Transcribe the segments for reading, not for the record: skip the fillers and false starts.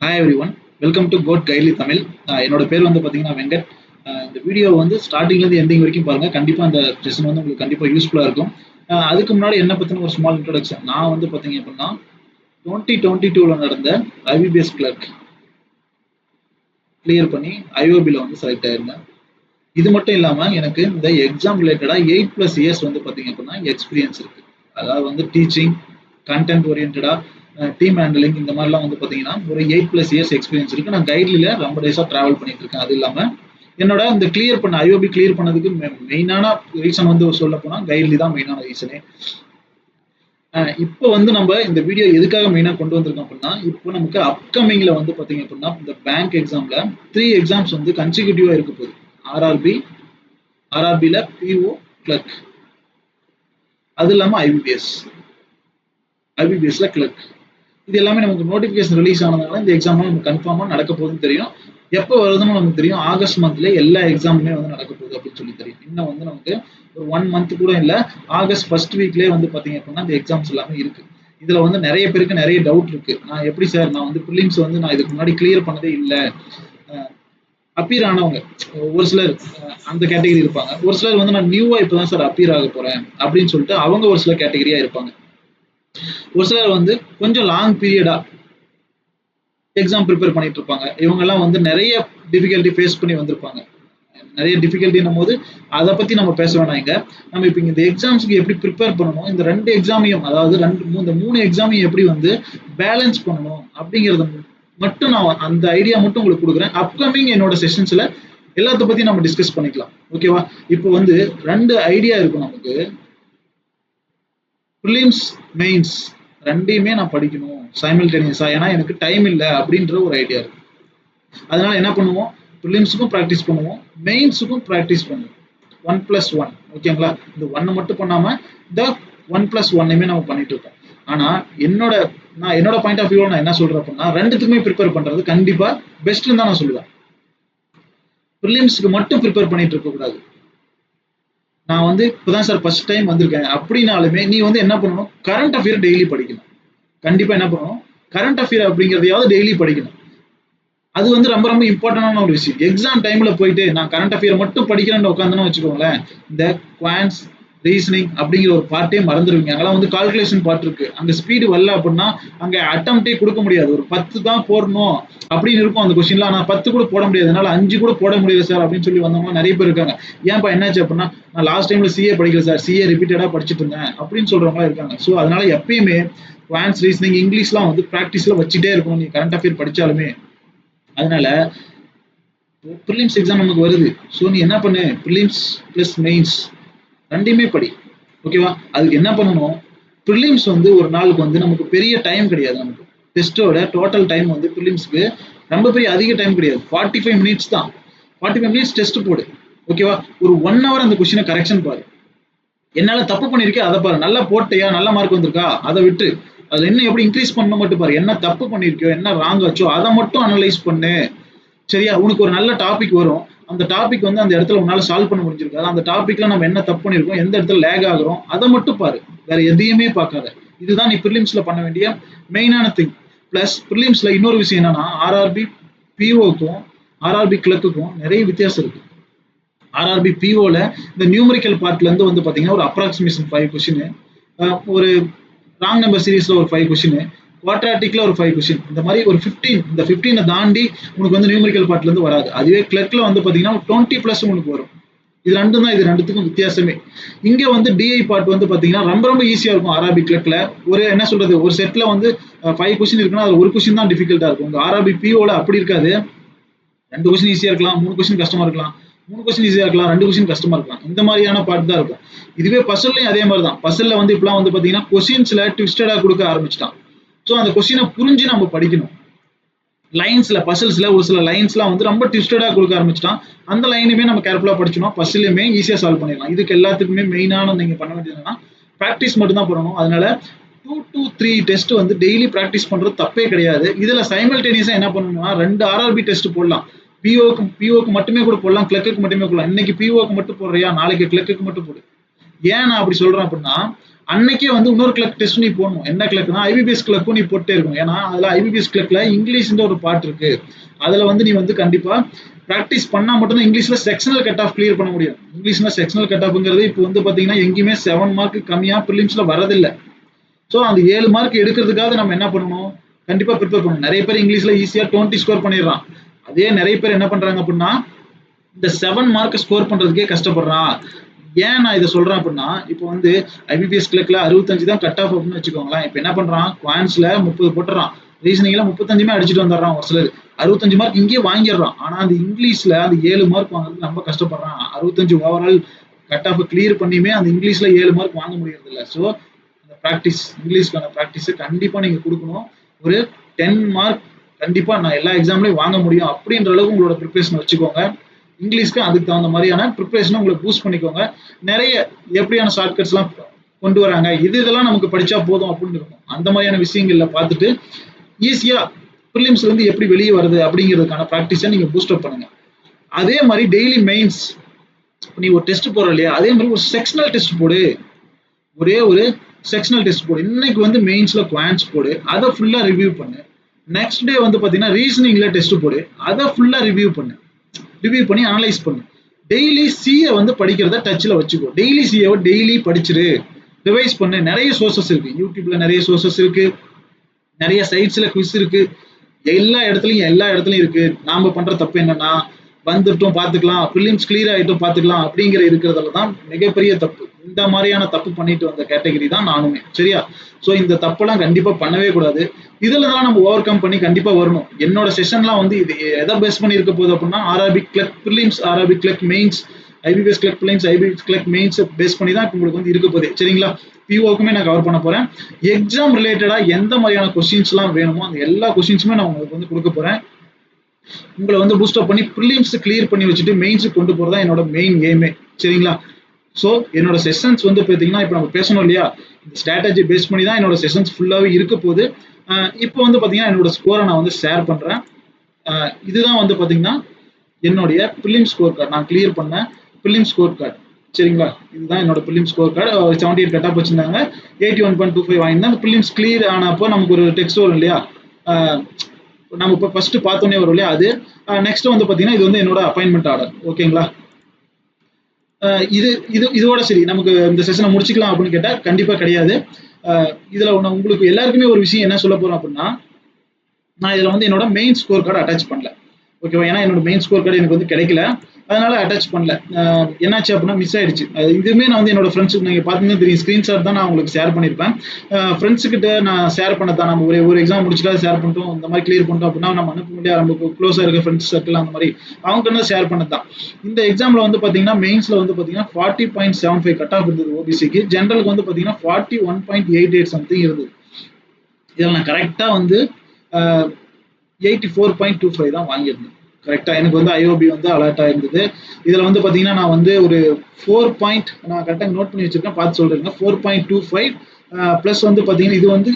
Hi everyone, welcome to code guidely Tamil. என்னோட பேர் வந்து பார்த்தீங்கன்னா வெங்கட். இந்த வீடியோ வந்து ஸ்டார்டிங்லேருந்து எண்டிங் வரைக்கும் பாருங்கள். கண்டிப்பாக அந்த செஷன் வந்து உங்களுக்கு கண்டிப்பாக யூஸ்ஃபுல்லாக இருக்கும். அதுக்கு முன்னாடி என்ன பற்றின ஒரு ஸ்மால் இன்ட்ரோடக்ஷன். நான் வந்து பார்த்தீங்க அப்படின்னா 2022 நடந்த ஐபிபிஎஸ் கிளர்க் கிளியர் பண்ணி ஐஓபியில் வந்து செலக்ட் ஆயிருந்தேன். இது மட்டும் இல்லாமல் எனக்கு இந்த எக்ஸாம் ரிலேட்டடாக 8+ இயர்ஸ் வந்து பார்த்தீங்க அப்படின்னா எக்ஸ்பீரியன்ஸ் இருக்குது. அதாவது வந்து டீச்சிங், கண்டென்ட் ஓரியன்டாக, டீம் ஹேண்டலிங், இந்த மாதிரிலாம் வந்து பார்த்தீங்கன்னா ஒரு 8+ இயர்ஸ் எக்ஸ்பீரியன்ஸ் இருக்குது. நான் கைட்லியில் ரொம்ப டேஸாக ட்ராவல் பண்ணிட்டு இருக்கேன். அது இல்லாமல் என்னோட இந்த கிளியர் பண்ண ஐஓபி கிளியர் பண்ணதுக்கு மெயினான ரீசன் வந்து சொல்ல போனால் கைட்லி தான் மெயினான ரீசனே. இப்போ வந்து நம்ம இந்த வீடியோ எதுக்காக மெயினாக கொண்டு வந்திருக்கோம் அப்படின்னா, இப்போ நமக்கு அப்கமிங்ல வந்து பார்த்தீங்க அப்படின்னா இந்த பேங்க் எக்ஸாம்ல 3 எக்ஸாம்ஸ் வந்து கன்சிக்யூட்டிவா இருக்க போகுது. ஆர்ஆர்பி, ஆர்ஆர்பியில் பிஓ, கிளர்க், அது இல்லாமல் ஐபிபிஎஸ்ல கிளர்க். இது எல்லாமே நமக்கு நோட்டிஃபிகேஷன் ரிலீஸ் ஆனதுனால இந்த எக்ஸாம் நமக்கு கன்ஃபார்மாக நடக்க போகுதுன்னு தெரியும். எப்போ வருதுன்னு நமக்கு தெரியும். ஆகஸ்ட் மந்த்ல எல்லா எக்ஸாமுமே வந்து நடக்க போகுது அப்படின்னு சொல்லி தெரியும். இன்னும் வந்து நமக்கு ஒரு 1 மந்த் கூட இல்லை. ஆகஸ்ட் ஃபர்ஸ்ட் வீக்லேயே வந்து பார்த்தீங்க அப்படின்னா இந்த எக்ஸாம்ஸ் எல்லாமே இருக்கு. இதுல வந்து நிறைய பேருக்கு நிறைய டவுட் இருக்கு. நான் எப்படி சார், நான் வந்து ப்ரிலிம்ஸ் வந்து நான் இதுக்கு முன்னாடி கிளியர் பண்ணதே இல்லை. அப்பீர் ஆனவங்க ஒரு சிலர் அந்த கேட்டகரி இருப்பாங்க. ஒரு சிலர் வந்து நான் நியூவா இப்பதான் சார் அப்பீர் ஆக போறேன் அப்படின்னு சொல்லிட்டு அவங்க ஒரு சில கேட்டகரியா இருப்பாங்க. ஒரு சிலர் வந்து கொஞ்சம் லாங் பீரியடா எக்ஸாம் ப்ரிப்பேர் பண்ணிட்டு இருப்பாங்க. இவங்க எல்லாம் வந்து நிறைய டிஃபிகல்ட்டி ஃபேஸ் பண்ணி வந்திருப்பாங்க. நிறைய டிஃபிகல்ட்டின்னும் போது அதை பத்தி நம்ம பேச வேணாம். இங்க நம்ம இப்ப இந்த எக்ஸாம்ஸ்க்கு எப்படி ப்ரிப்பேர் பண்ணணும், இந்த 2 எக்ஸாமையும், அதாவது இந்த 3 எக்ஸாமையும் எப்படி வந்து பேலன்ஸ் பண்ணணும் அப்படிங்கறத மட்டும் நான் அந்த ஐடியா மட்டும் உங்களுக்கு கொடுக்குறேன். அப்கமிங் என்னோட செஷன்ஸ்ல எல்லாத்த பத்தி நம்ம டிஸ்கஸ் பண்ணிக்கலாம். ஓகேவா? இப்போ வந்து 2 ஐடியா இருக்கும் நமக்கு. ப்ரிலிம்ஸ், மெயின்ஸ் ரெண்டையுமே நான் படிக்கணும் சைமல்டேனியஸா, ஏன்னா எனக்கு டைம் இல்லை அப்படின்ற ஒரு ஐடியா இருக்கு. அதனால என்ன பண்ணுவோம், ப்ரிலிம்ஸுக்கும் ப்ராக்டிஸ் பண்ணுவோம், மெயின்ஸுக்கும் ப்ராக்டிஸ் பண்ணுவோம். 1+1, ஓகேங்களா? இந்த 1 மட்டும் பண்ணாம இந்த 1+1 நம்ம பண்ணிட்டு இருக்கோம். ஆனா என்னோட பாயிண்ட் ஆஃப் வியூல நான் என்ன சொல்றேன் அப்படின்னா, ரெண்டுத்துக்குமே ப்ரிப்பேர் பண்றது கண்டிப்பா பெஸ்ட்னு தான் நான் சொல்லுவேன். ப்ரிலிம்ஸ்க்கு மட்டும் ப்ரிப்பேர் பண்ணிட்டு இருக்க கூடாது. நான் வந்து இப்பதான் சார் ஃபர்ஸ்ட் டைம் வந்திருக்கேன் அப்படின்னாலுமே நீ வந்து என்ன பண்ணணும், கரண்ட் அஃபேர் டெய்லி படிக்கணும். கண்டிப்பா என்ன பண்ணணும், கரண்ட் அஃபேர் அப்படிங்கிறதையாவது டெய்லி படிக்கணும். அது வந்து ரொம்ப ரொம்ப இம்பார்ட்டன்டான ஒரு விஷயம். எக்ஸாம் டைம்ல போயிட்டு நான் கரண்ட் அஃபேர் மட்டும் படிக்கிறேன்னு உட்காந்துன்னு வச்சுக்கோங்களேன், இந்த குவான்ஸ், ரீசனிங் அப்படிங்கிற ஒரு பார்ட்டே மறந்துடுவீங்க. அங்கெல்லாம் வந்து கால்குலேஷன் பார்ட் இருக்கு. அங்க ஸ்பீடு வரல அப்படின்னா அங்க அட்டம்ப்டே கொடுக்க முடியாது. ஒரு 10 தான் போடணும் அப்படின்னு இருக்கும் அந்த கொஸ்டின்ல. ஆனா 10 கூட போட முடியாது, என்னால 5 கூட போட முடியாது சார் அப்படின்னு சொல்லி வந்தவங்க நிறைய பேர் இருக்காங்க. ஏன்பா என்னாச்சு அப்படின்னா, நான் லாஸ்ட் டைம்ல சிஏ படிக்கல சார், சிஏ ரிப்பீட்டடா படிச்சுட்டு இருந்தேன் அப்படின்னு சொல்றவங்க இருக்காங்க. ஸோ அதனால எப்பயுமே குவான்ஸ், ரீசனிங், இங்கிலீஷ்லாம் வந்து ப்ராக்டிஸ்ல வச்சுட்டே இருக்கணும் நீ கரண்ட் அஃபேர் படிச்சாலுமே. அதனால ப்ரிலிம்ஸ் எக்ஸாம் நமக்கு வருது. ஸோ நீ என்ன பண்ணு, ப்ரிலிம்ஸ் பிளஸ் மெயின்ஸ் ரெண்டையுமே படி. ஓகேவா? அதுக்கு என்ன பண்ணணும், ப்ரிலிம்ஸ் வந்து ஒரு நாளுக்கு வந்து நமக்கு பெரிய டைம் கிடையாது. நமக்கு டெஸ்டோட டோட்டல் டைம் வந்து ப்ரிலிம்ஸ்க்கு ரொம்ப பெரிய அதிக டைம் கிடையாது. 45 மினிட்ஸ் தான். 45 மினிட்ஸ் டெஸ்ட் போடு. ஓகேவா? ஒரு 1 ஹவர் அந்த கொஸ்டினை கரெக்ஷன் பாரு. என்னால தப்பு பண்ணிருக்கே அதை பாரு. நல்லா போட்டியா, நல்ல மார்க் வந்திருக்கா, அதை விட்டு அதுல என்ன எப்படி இன்க்ரீஸ் பண்ணணும் மட்டும் பாரு. என்ன தப்பு பண்ணிருக்கியோ, என்ன ராங் ஆச்சோ அதை மட்டும் அனலைஸ் பண்ணு. சரியா? உனக்கு ஒரு நல்ல டாபிக் வரும். அந்த டாபிக் வந்து அந்த இடத்துல உன்னால சால்வ் பண்ண முடிஞ்சிருக்காது. அந்த டாபிக்ல நம்ம என்ன தப்பு பண்ணிருக்கோம், எந்த இடத்துல லேக் ஆகுறோம், அதை மட்டும் பாரு. வேற எதையுமே பார்க்காத. இதுதான் நீ ப்ரிலிம்ஸ்ல பண்ண வேண்டிய மெயினான திங். பிளஸ் ப்ரிலிம்ஸ்ல இன்னொரு விஷயம் என்னன்னா, ஆர்ஆர்பி பிஓக்கும் ஆர்ஆர்பி கிளர்க்குக்கும் நிறைய வித்தியாசம் இருக்கு. ஆர்ஆர்பி பிஓல இந்த நியூமரிக்கல் பார்ட்ல இருந்து வந்து பாத்தீங்கன்னா ஒரு அப்ராக்சிமேஷன் 5 கொஸ்டின், ஒரு ராங் நம்பர் சீரீஸ்ல ஒரு 5 கொஸ்டின், குவாட்ராட்டிக்ல ஒரு 5 கொஸ்டின், இந்த மாதிரி ஒரு 15, இந்த 15 தாண்டி உனக்கு வந்து நியூமரிக்கல் பார்ட்ல இருந்து வராது. அதுவே கிளர்க்ல வந்து பாத்தீங்கன்னா 20+ உனக்கு வரும். இது ரெண்டும் தான், இது ரெண்டுத்துக்கும் வித்தியாசமே. இங்க வந்து டிஐ பார்ட் வந்து பாத்தீங்கன்னா ரொம்ப ரொம்ப ஈஸியா இருக்கும். ஆர்ஆர்பி கிளர்க்ல ஒரு என்ன சொல்றது, ஒரு செட்ல வந்து 5 கொஸ்டின் இருக்குன்னா அது ஒரு கொஸ்டின் தான் டிஃபிகல்ட்டா இருக்கும். உங்க ஆர்ஆர்பி பிஓல அப்படி இருக்காது. 2 கொஸ்டின் ஈஸியா இருக்கலாம், 3 கொஸ்டின் கஷ்டமா இருக்கலாம், 3 கொஸ்டின் ஈஸியா இருக்கலாம், 2 கொஸ்டின் கஷ்டமா இருக்கலாம். இந்த மாதிரியான பார்ட் தான் இருக்கும். இதுவே பசல்லையும் அதே மாதிரி தான். பசல்ல வந்து இப்பெல்லாம் வந்து பாத்தீங்கன்னா கொஸ்டின்ஸ்ல ட்விஸ்டடா கொடுக்க ஆரம்பிச்சிட்டான். ஸோ அந்த கொஸ்டினை புரிஞ்சு நம்ம படிக்கணும். லைன்ஸ்ல, பசல்ஸ்ல ஒரு சில லைன்ஸ்லாம் வந்து ரொம்ப ட்விஸ்டடா கொடுக்க ஆரம்பிச்சிட்டான். அந்த லைனுமே நம்ம கேர்ஃபுல்லா படிச்சோம்னா பசிலுமே ஈஸியா சால்வ் பண்ணிடலாம். இதுக்கு எல்லாத்துக்குமே மெயினான நீங்க பண்ண வேண்டியது என்னன்னா, ப்ராக்டிஸ் மட்டும் தான் பண்ணணும். அதனால 2 to 3 டெஸ்ட் வந்து டெய்லி ப்ராக்டிஸ் பண்றது தப்பே கிடையாது. இதுல சைமல்டேனியஸா என்ன பண்ணணும்னா 2 ஆர்ஆர்பி டெஸ்ட் போடலாம். பிஓக்கு மட்டுமே கூட போடலாம், கிளர்க்குக்கு மட்டுமே போடலாம். இன்னைக்கு பிஓக்கு மட்டும் போடுறியா, நாளைக்கு கிளர்க்குக்கு மட்டும் போடு. ஏன் நான் அப்படி சொல்றேன் அப்படின்னா, அன்னைக்கே வந்து இன்னொரு கிளர்க் டெஸ்ட் நீ போடணும். என்ன கிளர்க்னா, ஐபிபிஎஸ் கிளர்க்கும் நீ போட்டே இருக்கணும். ஏன்னா, அதுல ஐபிபிஎஸ் கிளர்க்ல இங்கிலீஷ்ன்ற ஒரு பார்ட் இருக்கு. அதுல வந்து நீ வந்து கண்டிப்பா பிராக்டிஸ் பண்ணா மட்டும் தான் இங்கிலீஷ்ல செக்ஷனல் கட் ஆஃப் கிளியர் பண்ண முடியும். இங்கிலீஷ்ல செக்ஷனல் கட் ஆஃப்ங்கிறது இப்போ வந்து பாத்தீங்கன்னா எங்கேயுமே 7 மார்க் கம்மியா பிரிலிம்ஸ்ல வரதில்ல. ஸோ அந்த 7 மார்க் எடுக்கிறதுக்காக நம்ம என்ன பண்ணணும்? கண்டிப்பா ப்ரிப்பேர் பண்ணணும். நிறைய பேர் இங்கிலீஷ்ல ஈஸியா 20 ஸ்கோர் பண்ணிடுறான். அதே நிறைய பேர் என்ன பண்றாங்க அப்படின்னா, இந்த 7 மார்க் ஸ்கோர் பண்றதுக்கே கஷ்டப்படுறான். ஏன் நான் இதை சொல்றேன் அப்படின்னா, இப்போ வந்து ஐபிபிஎஸ் கிளர்க்ல 65 தான் கட் ஆஃப் அப்படின்னு வச்சுக்கோங்களேன். இப்போ என்ன பண்றான்? குவான்ஸ்ல 30 போட்டுறான். ரீசனிங்ல 35 அடிச்சுட்டு வந்துடுறான் ஒரு சிலர். 65 மார்க் இங்கேயே வாங்கிடுறான். ஆனா அந்த இங்கிலீஷ்ல அந்த 7 மார்க் வாங்குறதுக்கு ரொம்ப கஷ்டப்படுறான். 65 ஓவரால் கட் ஆஃப் கிளியர் பண்ணியுமே அந்த இங்கிலீஷ்ல 7 மார்க் வாங்க முடியறது இல்ல. ஸோ அந்த ப்ராக்டிஸ் இங்கிலீஷ்க்கான ப்ராக்டிஸ் கண்டிப்பா நீங்க கொடுக்கணும். ஒரு 10 மார்க் கண்டிப்பா நான் எல்லா எக்ஸாம்லயும் வாங்க முடியும் அப்படின்ற அளவுக்கு உங்களோட ப்ரிப்பரேஷன் வச்சுக்கோங்க. இங்கிலீஷ்க்கு அதுக்கு தகுந்த மாதிரியான ப்ரிப்பரேஷனை உங்களுக்கு பூஸ்ட் பண்ணிக்கோங்க. நிறைய எப்படியான ஷார்ட்கட்ஸ்லாம் கொண்டு வராங்க, இதெல்லாம் நமக்கு படிச்சா போதும் அப்படின்னு இருக்கும். அந்த மாதிரியான விஷயங்கள்ல பார்த்துட்டு ஈஸியா ப்ரிலிம்ஸ்ல இருந்து எப்படி வெளியே வருது அப்படிங்கிறதுக்கான ப்ராக்டிஸை நீங்க பூஸ்ட் அப் பண்ணுங்க. அதே மாதிரி டெய்லி மெயின்ஸ் நீ ஒரு டெஸ்ட் போற இல்லையா, அதே மாதிரி ஒரு செக்ஷனல் டெஸ்ட் போடு. ஒரே ஒரு செக்ஷனல் டெஸ்ட் போடு. இன்னைக்கு வந்து மெயின்ஸ்ல குவான்ஸ் போடு, அதை ஃபுல்லா ரிவ்யூ பண்ணு. நெக்ஸ்ட் டே வந்து பாத்தீங்கன்னா ரீசனிங்ல டெஸ்ட் போடு, அதை ஃபுல்லா ரிவ்யூ பண்ணி அனலைஸ் பண்ணு. டெய்லி சிஏ வந்து படிக்கிறத டச்ல வச்சுக்கோ. டெய்லி சிஏவை டெய்லி படிச்சிரு, ரிவைஸ் பண்ணு. நிறைய சோர்சஸ் இருக்கு, யூடியூப்ல நிறைய சோர்சஸ் இருக்கு, நிறைய சைட்ஸ்ல குவிஸ் இருக்கு. எல்லா இடத்துலயும் இருக்கு. நாம பண்ற தப்பு என்னன்னா, வந்துட்டோம் பாத்துக்கலாம், பிலிம்ஸ் கிளியர் ஆயிட்டும் பாத்துக்கலாம் அப்படிங்கிற இருக்கிறதுல தான் மிகப்பெரிய தப்பு. இந்த மாதிரியான தப்பு பண்ணிட்டு வந்த கேட்டகரி தான் நானுமே. சரியா? சோ இந்த தப்பெல்லாம் கண்டிப்பா பண்ணவே கூடாது. இதுல தான் நம்ம ஓவர் கம் பண்ணி கண்டிப்பா வரணும். என்னோட செஷன்லாம் வந்து இது எதை பேஸ் பண்ணி இருக்க போகுது அப்படின்னா, RRB clerk prelims, RRB clerk mains, IBPS clerk prelims, IBPS clerk mains base பண்ணி தான் உங்களுக்கு வந்து இருக்க போகுது. சரிங்களா? பிஓக்குமே நான் கவர் பண்ண போறேன். எக்ஸாம் ரிலேட்டடா எந்த மாதிரியான கொஸ்டின்ஸ்லாம் வேணுமோ அந்த எல்லா கொஸ்டின்ஸுமே நான் உங்களுக்கு வந்து கொடுக்க போறேன். உங்களை வந்து பூஸ்ட் அப் பண்ணி ப்ரிலிம்ஸ் கிளியர் பண்ணி வச்சுட்டு மெயின்ஸுக்கு கொண்டு போறதா என்னோட மெயின் எய்மே. சரிங்களா? ஸோ என்னோட செஷன்ஸ் வந்து பார்த்தீங்கன்னா, இப்போ நம்ம பேசணும் இல்லையா, இந்த ஸ்ட்ராட்டஜி பேஸ் பண்ணி தான் என்னோட செஷன்ஸ் ஃபுல்லாகவே இருக்க போகுது. இப்போ வந்து பார்த்தீங்கன்னா என்னோட ஸ்கோரை நான் வந்து ஷேர் பண்ணுறேன். இதுதான் வந்து பார்த்தீங்கன்னா என்னுடைய பிலிம் ஸ்கோர் கார்டு. நான் கிளியர் பண்ண பிலிம் ஸ்கோர் கார்டு. சரிங்களா? இதுதான் என்னோட film score card. 78 cut off வச்சிருந்தாங்க, 81.25 வாங்கியிருந்தேன். அந்த பிலிம்ஸ் கிளியர் ஆனப்போ நமக்கு ஒரு டெக்ஸ்ட் வரும் இல்லையா, நம்ம இப்போ ஃபர்ஸ்ட் பார்த்தோன்னே வரும் இல்லையா, அது நெக்ஸ்ட் வந்து பார்த்தீங்கன்னா இது வந்து என்னோட அப்பாயின்மெண்ட் ஆர்டர். ஓகேங்களா? இது இது இதோட சரி நமக்கு இந்த செஷனை முடிச்சுக்கலாம் அப்படின்னு கேட்டால் கண்டிப்பாக கிடையாது. இதில் உங்களுக்கு எல்லாருக்குமே ஒரு விஷயம் என்ன சொல்ல போகிறோம் அப்படின்னா, நான் இதில் வந்து என்னோட மெயின் ஸ்கோர் கார்டு அட்டாச் பண்ணல. ஓகேவா? ஏன்னா என்னோட மெயின் ஸ்கோர் கார்டு எனக்கு வந்து கிடைக்கல, அதனால அட்டாச் பண்ணல. என்னாச்சு அப்படின்னா மிஸ் ஆயிடுச்சு. இதுவுமே நான் வந்து என்னோட ஃப்ரெண்ட்ஸுக்கு நீங்கள் பார்த்தீங்கன்னா தெரியும், ஸ்க்ரீன்ஷாட் தான் நான் உங்களுக்கு ஷேர் பண்ணியிருப்பேன். ஃப்ரெண்ட்ஸுக்கிட்ட நான் ஷேர் பண்ணதான், நம்ம ஒரு எக்ஸாம் முடிச்சுட்டா ஷேர் பண்ணிட்டோம், இந்த மாதிரி கிளியர் பண்ணிட்டோம் அப்படின்னா நம்ம அனுப்ப முடியாது, நமக்கு க்ளோஸாக இருக்க ஃப்ரெண்ட்ஸ் சர்க்கிள் அந்த மாதிரி அவங்க என்ன ஷேர் பண்ணது தான். இந்த எக்ஸாமில் வந்து பார்த்தீங்கன்னா மெயின்ஸில் வந்து பார்த்தீங்கன்னா 40.75 கட் ஆஃப் இருந்தது ஓபிசிக்கு, ஜென்ரலுக்கு வந்து பார்த்தீங்கன்னா 41.88 சம்திங் இருந்தது. இதில் நான் கரெக்டாக வந்து 84.25 தான் வாங்கியிருந்தேன். கரெக்டா எனக்கு வந்து ஐஓபி வந்து அலர்ட் ஆயிருந்தது. இதுல வந்து பாத்தீங்கன்னா நான் வந்து ஒரு 4 பாயிண்ட் நான் கரெக்டா நோட் பண்ணி வச்சிருக்கேன், பார்த்து சொல்றேங்க. 4.25 பிளஸ் வந்து பாத்தீங்கன்னா இது வந்து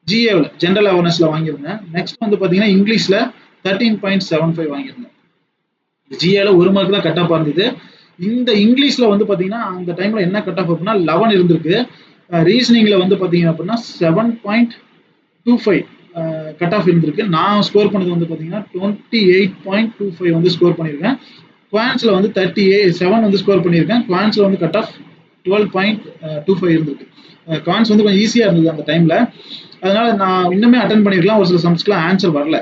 ஜிஏவில் ஜென்ரல் அவேர்னஸ்ல வாங்கியிருந்தேன். நெக்ஸ்ட் வந்து பாத்தீங்கன்னா இங்கிலீஷ்ல 13.75 வாங்கியிருந்தேன். ஜிஏல 1 மார்க் தான் கட் ஆஃப் இருந்தது. இந்த இங்கிலீஷ்ல வந்து பாத்தீங்கன்னா அந்த டைம்ல என்ன கட் ஆஃப் அப்படின்னா 11 இருந்திருக்கு. ரீசனிங்ல வந்து பாத்தீங்க அப்படின்னா 7.25 கட் ஆஃப் இருந்திருக்கு. நான் ஸ்கோர் பண்ணது வந்து பார்த்தீங்கன்னா 28.25 வந்து ஸ்கோர் பண்ணியிருக்கேன். குவான்ஸ்ல வந்து 37 வந்து ஸ்கோர் பண்ணியிருக்கேன். குவான்ஸ்ல வந்து கட் ஆஃப் 12.25 இருந்திருக்கு. குவான்ஸ் வந்து கொஞ்சம் ஈஸியாக இருந்தது அந்த டைமில், அதனால நான் இன்னுமே அட்டன் பண்ணியிருக்கலாம். ஒரு சில சம்ஸ்க்குலாம் ஆன்சர் வரல.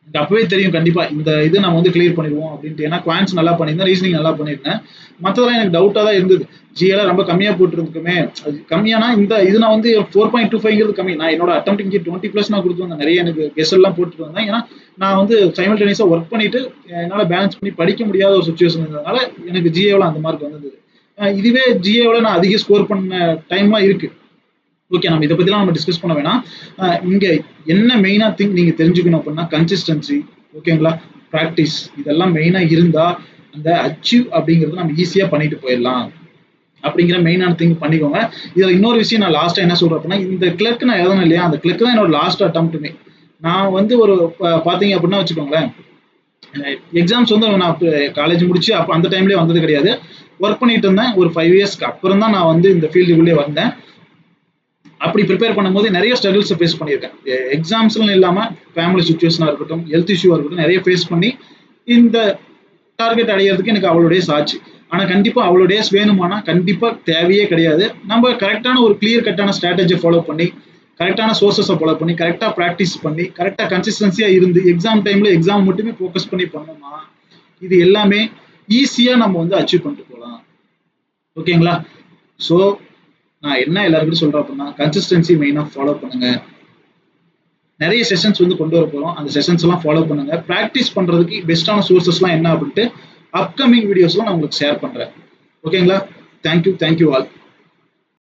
எனக்கு அப்பவே தெரியும் கண்டிப்பா இந்த இது நம்ம வந்து கிளியர் பண்ணிடுவோம் அப்படின்ட்டு. ஏன்னா குவான்ஸ் நல்லா பண்ணியிருந்தேன், ரீசனிங் நல்லா பண்ணியிருந்தேன். மற்றதெல்லாம் எனக்கு டவுட்டாக தான் இருந்தது. ஜிஎல்லாம் ரொம்ப கம்மியாக போட்டுருந்துக்குமே, அது கம்மியானா இந்த இது நான் வந்து 4.25ங்கிறது கம்மி. நான் என்னோட அட்டெம்ப்ட் இங்கே 20+ நான் கொடுத்து வந்தேன். நிறைய எனக்கு கெஸ் எல்லாம் போட்டுட்டு வந்தேன். ஏன்னா நான் வந்து சைமல்டேனியஸாக ஒர்க் பண்ணிட்டு என்னால் பேலன்ஸ் பண்ணி படிக்க முடியாத ஒரு சுச்சுவேஷன் இருந்ததுனால எனக்கு ஜிஏவில் அந்த மார்க் வந்தது. இதுவே ஜிஏவில் நான் அதிக ஸ்கோர் பண்ண டைம்லாம் இருக்கு. ஓகே, நம்ம இதை பத்திலாம் நம்ம டிஸ்கஸ் பண்ண வேணாம். இங்க என்ன மெயினா திங் நீங்க தெரிஞ்சுக்கணும் அப்படின்னா கன்சிஸ்டன்சி. ஓகேங்களா? ப்ராக்டிஸ் இதெல்லாம் மெயினா இருந்தா அந்த அச்சீவ் அப்படிங்கறது நம்ம ஈஸியா பண்ணிட்டு போயிடலாம் அப்படிங்கிற மெயினான திங் பண்ணிக்கோங்க. இதுல இன்னொரு விஷயம் நான் லாஸ்டா என்ன சொல்றேன் அப்படின்னா, இந்த கிளர்க் நான் எழுதணும் இல்லையா, அந்த கிளர்க் தான் என்னோட லாஸ்ட் அட்டம்ப்ட்டுமே. நான் வந்து ஒரு பாத்தீங்க அப்படின்னா வச்சுக்கோங்களேன், எக்ஸாம்ஸ் வந்து நான் காலேஜ் முடிச்சு அப்போ அந்த டைம்லேயே வந்தது கிடையாது. ஒர்க் பண்ணிட்டு இருந்தேன். ஒரு 5 இயர்ஸ்க்கு அப்புறம் தான் நான் வந்து இந்த ஃபீல்டுக்குள்ளே வந்தேன். அப்படி ப்ரிப்பேர் பண்ணும்போது நிறைய ஸ்ட்ரகிள்ஸ் ஃபேஸ் பண்ணியிருக்கேன். எக்ஸாம்ஸ்னு இல்லாம ஃபேமிலி சுச்சுவேஷனா இருக்கட்டும், ஹெல்த் இஷ்யூவா இருக்கட்டும், நிறைய ஃபேஸ் பண்ணி இந்த டார்கெட் அடையிறதுக்கு எனக்கு அவ்வளோ டேஸ் ஆச்சு. ஆனா கண்டிப்பா அவ்வளோ டேஸ் வேணுமானா கண்டிப்பா தேவையே கிடையாது. நம்ம கரெக்டான ஒரு கிளியர் கட்டான ஸ்ட்ராட்டஜியை ஃபாலோ பண்ணி, கரெக்டான சோர்சஸை ஃபாலோ பண்ணி, கரெக்டா ப்ராக்டிஸ் பண்ணி, கரெக்டா கன்சிஸ்டன்சியா இருந்து எக்ஸாம் டைம்ல எக்ஸாம் மட்டுமே ஃபோக்கஸ் பண்ணி பண்ணோம்னா இது எல்லாமே ஈஸியா நம்ம வந்து அச்சீவ் பண்ணிட்டு போகலாம். ஓகேங்களா? ஸோ நான் என்ன எல்லாருக்கும் சொல்றேன் அப்படின்னா கன்சிஸ்டன்சி மெயினா ஃபாலோ பண்ணுங்க. நிறைய செஷன்ஸ் வந்து கொண்டு வர போறோம். அந்த செஷன்ஸ் எல்லாம் ஃபாலோ பண்ணுங்க. ப்ராக்டிஸ் பண்றதுக்கு பெஸ்டான சோர்சஸ்லாம் என்ன அப்படின்ட்டு அப்கமிங் வீடியோஸ்லாம் நான் உங்களுக்கு ஷேர் பண்றேன். ஓகேங்களா? Thank you all.